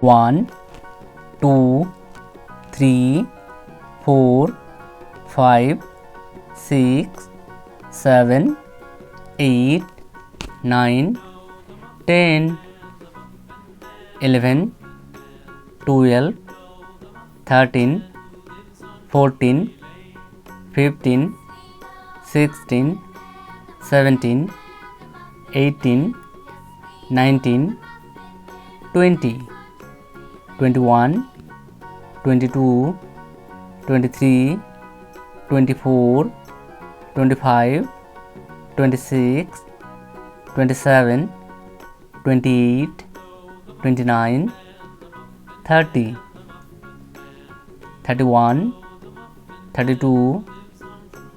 1 2 3 4 5 6 7 8 9 10 11 12 13 14 15 16 17 18 19 20 21 22 23 24 25 26 27 28 29 30 31 32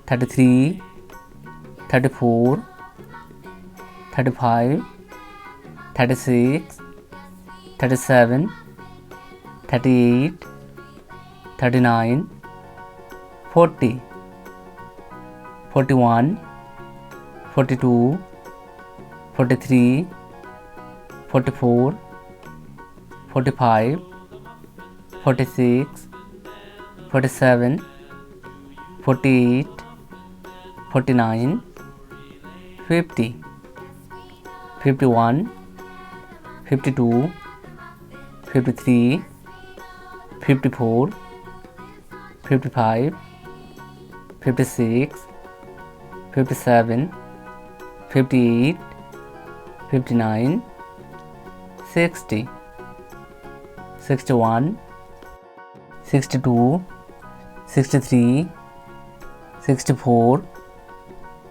33 34 35 36 37 38 39 40 41 42 43 44 45 46 47 48 49 50 51 52 53 54 55 56 57 58 59 60 61 62 63 64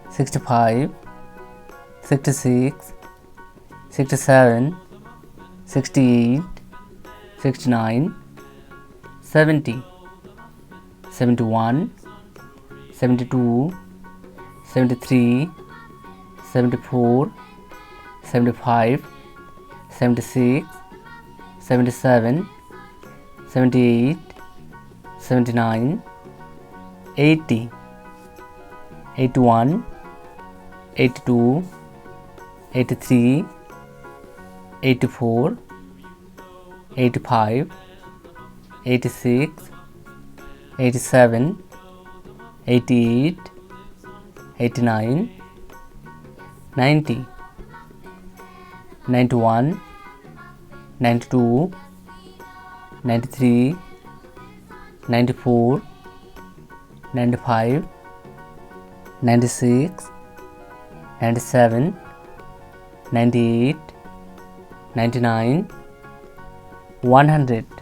65 66 67 68 69 70 71 72 73 74 75 76 77 78 79 80 81 82 83 84 85 86 87 88 89 90 91 92 93 94 95 96 97 98 99 100